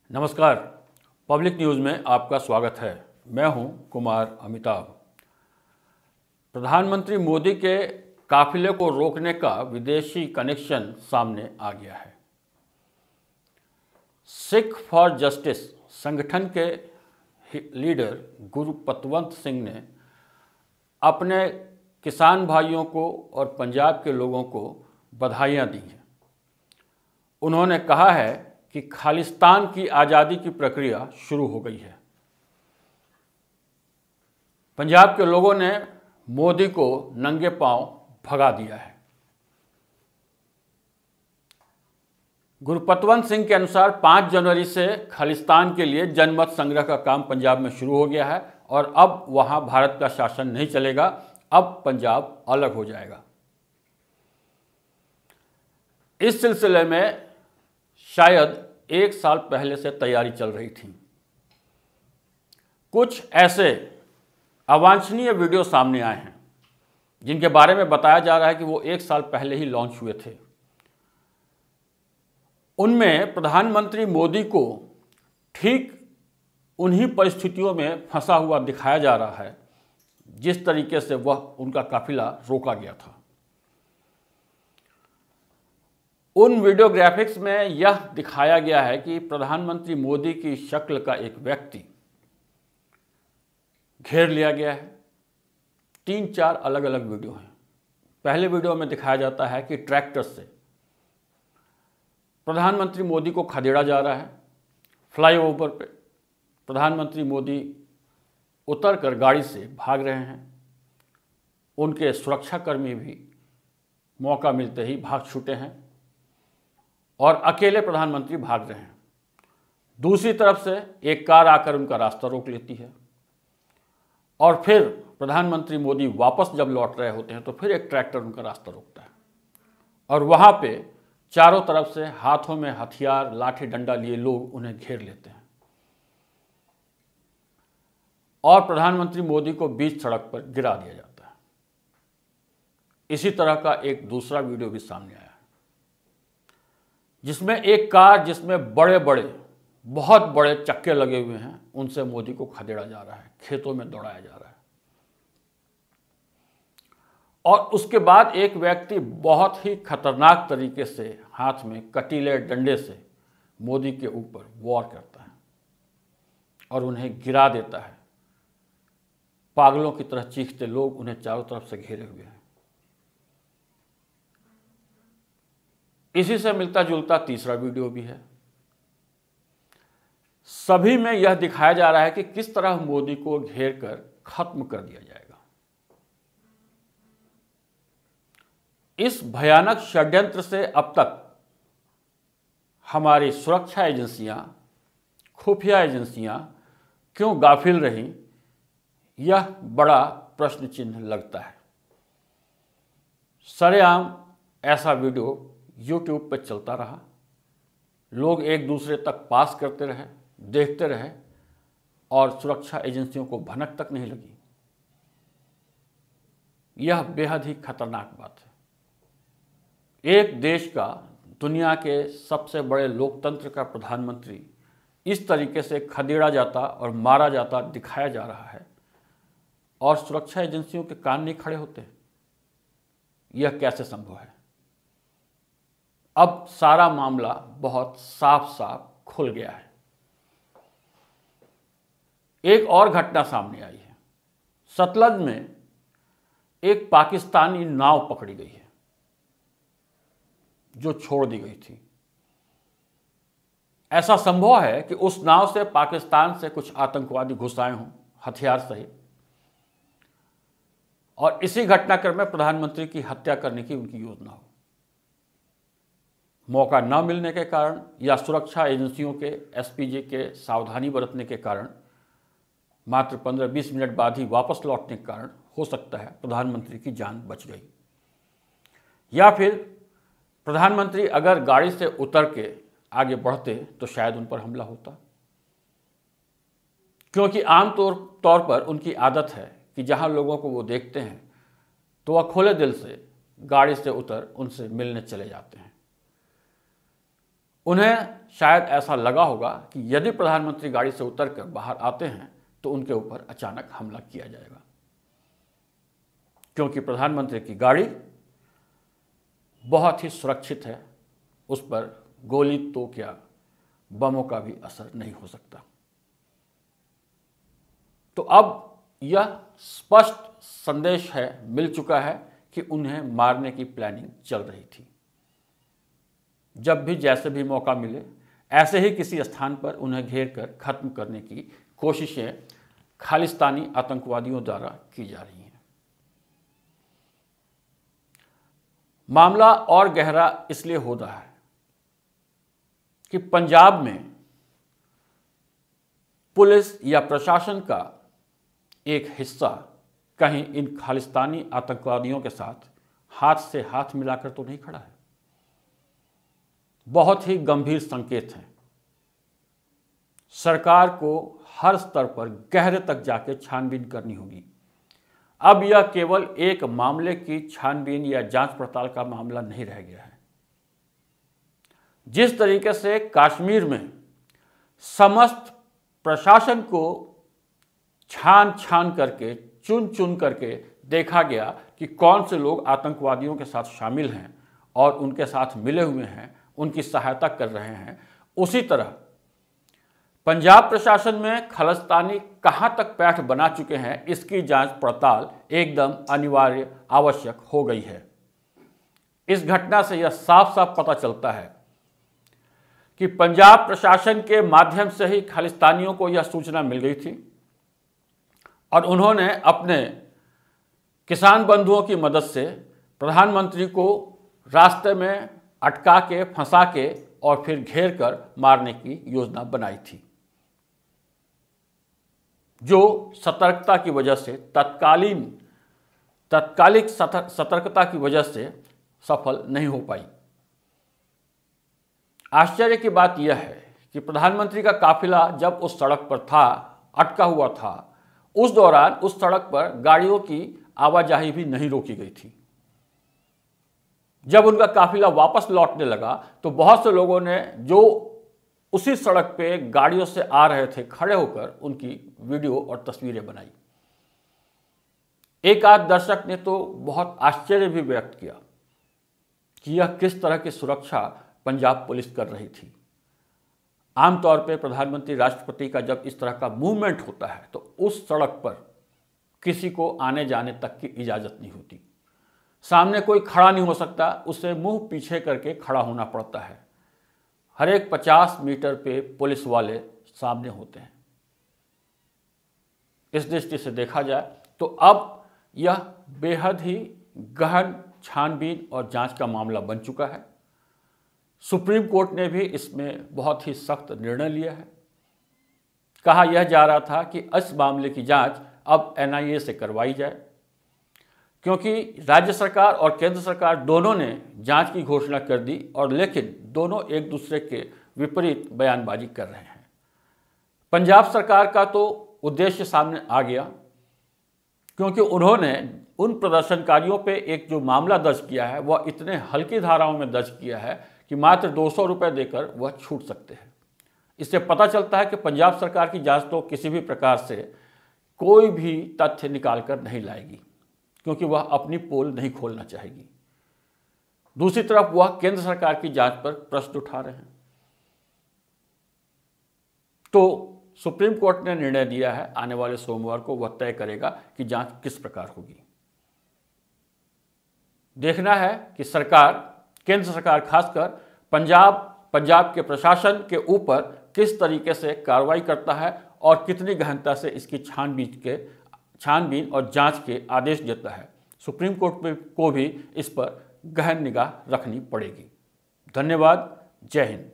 नमस्कार। Public news में आपका स्वागत है। मैं हूं कुमार अमिताभ। प्रधानमंत्री मोदी के काफिले को रोकने का विदेशी कनेक्शन सामने आ गया है। सिख फॉर जस्टिस संगठन के लीडर गुरपतवंत सिंह ने अपने किसान भाइयों को और पंजाब के लोगों को बधाइयां दी हैं। उन्होंने कहा है कि खालिस्तान की आज़ादी की प्रक्रिया शुरू हो गई है। पंजाब के लोगों ने मोदी को नंगे पांव भगा दिया है। गुरपतवंत सिंह के अनुसार 5 जनवरी से खालिस्तान के लिए जनमत संग्रह का काम पंजाब में शुरू हो गया है और अब वहां भारत का शासन नहीं चलेगा। अब पंजाब अलग हो जाएगा। इस सिलसिले में शायद 1 साल पहले से तैयारी चल रही थी। कुछ ऐसे अवांछनीय वीडियो सामने आए हैं जिनके बारे में बताया जा रहा है कि वो 1 साल पहले ही लॉन्च हुए थे। उनमें प्रधानमंत्री मोदी को ठीक उन्हीं परिस्थितियों में फंसा हुआ दिखाया जा रहा है जिस तरीके से वह उनका काफिला रोका गया था। उन वीडियो ग्राफिक्स में यह दिखाया गया है कि प्रधानमंत्री मोदी की शक्ल का एक व्यक्ति घेर लिया गया है। 3-4 अलग अलग वीडियो हैं। पहले वीडियो में दिखाया जाता है कि ट्रैक्टर से प्रधानमंत्री मोदी को खदेड़ा जा रहा है। फ्लाईओवर पे प्रधानमंत्री मोदी उतरकर गाड़ी से भाग रहे हैं। उनके सुरक्षाकर्मी भी मौका मिलते ही भाग छूटे हैं और अकेले प्रधानमंत्री भाग रहे हैं। दूसरी तरफ से एक कार आकर उनका रास्ता रोक लेती है और फिर प्रधानमंत्री मोदी वापस जब लौट रहे होते हैं तो फिर एक ट्रैक्टर उनका रास्ता रोकता है और वहां पे चारों तरफ से हाथों में हथियार, लाठी डंडा लिए लोग उन्हें घेर लेते हैं और प्रधानमंत्री मोदी को बीच सड़क पर गिरा दिया जाता है। इसी तरह का एक दूसरा वीडियो भी सामने आया जिसमें एक कार जिसमें बहुत बड़े चक्के लगे हुए हैं, उनसे मोदी को खदेड़ा जा रहा है, खेतों में दौड़ाया जा रहा है। और उसके बाद एक व्यक्ति बहुत ही खतरनाक तरीके से हाथ में कटीले डंडे से मोदी के ऊपर वार करता है और उन्हें गिरा देता है। पागलों की तरह चीखते लोग उन्हें चारों तरफ से घेरे हुए हैं। इसी से मिलता जुलता तीसरा वीडियो भी है। सभी में यह दिखाया जा रहा है कि किस तरह मोदी को घेर कर खत्म कर दिया जाएगा। इस भयानक षड्यंत्र से अब तक हमारी सुरक्षा एजेंसियां, खुफिया एजेंसियां क्यों गाफिल रहीं, यह बड़ा प्रश्न चिन्ह लगता है। सरेआम ऐसा वीडियो YouTube पर चलता रहा। लोग एक दूसरे तक पास करते रहे, देखते रहे और सुरक्षा एजेंसियों को भनक तक नहीं लगी। यह बेहद ही खतरनाक बात है। एक देश का, दुनिया के सबसे बड़े लोकतंत्र का प्रधानमंत्री इस तरीके से खदेड़ा जाता और मारा जाता दिखाया जा रहा है और सुरक्षा एजेंसियों के कान नहीं खड़े होते। यह कैसे संभव है? अब सारा मामला बहुत साफ साफ खुल गया है। एक और घटना सामने आई है। सतलज में एक पाकिस्तानी नाव पकड़ी गई है जो छोड़ दी गई थी। ऐसा संभव है कि उस नाव से पाकिस्तान से कुछ आतंकवादी घुस आए हों हथियार सहित और इसी घटनाक्रम में प्रधानमंत्री की हत्या करने की उनकी योजना हो। मौका न मिलने के कारण या सुरक्षा एजेंसियों के एसपीजी के सावधानी बरतने के कारण मात्र 15-20 मिनट बाद ही वापस लौटने के कारण हो सकता है प्रधानमंत्री की जान बच गई। या फिर प्रधानमंत्री अगर गाड़ी से उतर के आगे बढ़ते तो शायद उन पर हमला होता, क्योंकि आमतौर पर उनकी आदत है कि जहां लोगों को वो देखते हैं तो वह खुले दिल से गाड़ी से उतर उनसे मिलने चले जाते हैं। उन्हें शायद ऐसा लगा होगा कि यदि प्रधानमंत्री गाड़ी से उतरकर बाहर आते हैं तो उनके ऊपर अचानक हमला किया जाएगा, क्योंकि प्रधानमंत्री की गाड़ी बहुत ही सुरक्षित है, उस पर गोली तो क्या बमों का भी असर नहीं हो सकता। तो अब यह स्पष्ट संदेश मिल चुका है कि उन्हें मारने की प्लानिंग चल रही थी। जब भी जैसे भी मौका मिले ऐसे ही किसी स्थान पर उन्हें घेर कर खत्म करने की कोशिशें खालिस्तानी आतंकवादियों द्वारा की जा रही हैं। मामला और गहरा इसलिए हो रहा है कि पंजाब में पुलिस या प्रशासन का एक हिस्सा कहीं इन खालिस्तानी आतंकवादियों के साथ हाथ से हाथ मिलाकर तो नहीं खड़ा है। बहुत ही गंभीर संकेत हैं। सरकार को हर स्तर पर गहरे तक जाकर छानबीन करनी होगी। अब यह केवल एक मामले की छानबीन या जांच पड़ताल का मामला नहीं रह गया है। जिस तरीके से कश्मीर में समस्त प्रशासन को छान छान करके चुन चुन करके देखा गया कि कौन से लोग आतंकवादियों के साथ शामिल हैं और उनके साथ मिले हुए हैं, उनकी सहायता कर रहे हैं, उसी तरह पंजाब प्रशासन में खालिस्तानी कहां तक पैठ बना चुके हैं, इसकी जांच पड़ताल एकदम अनिवार्य आवश्यक हो गई है। इस घटना से यह साफ साफ पता चलता है कि पंजाब प्रशासन के माध्यम से ही खालिस्तानियों को यह सूचना मिल गई थी और उन्होंने अपने किसान बंधुओं की मदद से प्रधानमंत्री को रास्ते में अटका के, फंसा के और फिर घेर कर मारने की योजना बनाई थी, जो सतर्कता की वजह से तात्कालिक सतर्कता की वजह से सफल नहीं हो पाई। आश्चर्य की बात यह है कि प्रधानमंत्री का काफिला जब उस सड़क पर था, अटका हुआ था, उस दौरान उस सड़क पर गाड़ियों की आवाजाही भी नहीं रोकी गई थी। जब उनका काफिला वापस लौटने लगा तो बहुत से लोगों ने जो उसी सड़क पे गाड़ियों से आ रहे थे खड़े होकर उनकी वीडियो और तस्वीरें बनाई। एक आध दर्शक ने तो बहुत आश्चर्य भी व्यक्त किया कि यह किस तरह की सुरक्षा पंजाब पुलिस कर रही थी। आमतौर पे प्रधानमंत्री राष्ट्रपति का जब इस तरह का मूवमेंट होता है तो उस सड़क पर किसी को आने जाने तक की इजाज़त नहीं होती। सामने कोई खड़ा नहीं हो सकता, उसे मुंह पीछे करके खड़ा होना पड़ता है। हर एक 50 मीटर पे पुलिस वाले सामने होते हैं। इस दृष्टि से देखा जाए तो अब यह बेहद ही गहन छानबीन और जांच का मामला बन चुका है। सुप्रीम कोर्ट ने भी इसमें बहुत ही सख्त निर्णय लिया है। कहा यह जा रहा था कि इस मामले की जांच अब NIA से करवाई जाए, क्योंकि राज्य सरकार और केंद्र सरकार दोनों ने जांच की घोषणा कर दी और लेकिन दोनों एक दूसरे के विपरीत बयानबाजी कर रहे हैं। पंजाब सरकार का तो उद्देश्य सामने आ गया, क्योंकि उन्होंने उन प्रदर्शनकारियों पे एक जो मामला दर्ज किया है वह इतने हल्की धाराओं में दर्ज किया है कि मात्र 200 रुपये देकर वह छूट सकते हैं। इससे पता चलता है कि पंजाब सरकार की जांच तो किसी भी प्रकार से कोई भी तथ्य निकाल कर नहीं लाएगी, क्योंकि वह अपनी पोल नहीं खोलना चाहेगी। दूसरी तरफ वह केंद्र सरकार की जांच पर प्रश्न उठा रहे हैं। तो सुप्रीम कोर्ट ने निर्णय दिया है, आने वाले सोमवार को वह तय करेगा कि जांच किस प्रकार होगी। देखना है कि सरकार, केंद्र सरकार खासकर पंजाब के प्रशासन के ऊपर किस तरीके से कार्रवाई करता है और कितनी गहनता से इसकी छानबीन और जांच के आदेश देता है। सुप्रीम कोर्ट को भी इस पर गहन निगाह रखनी पड़ेगी। धन्यवाद। जय हिंद।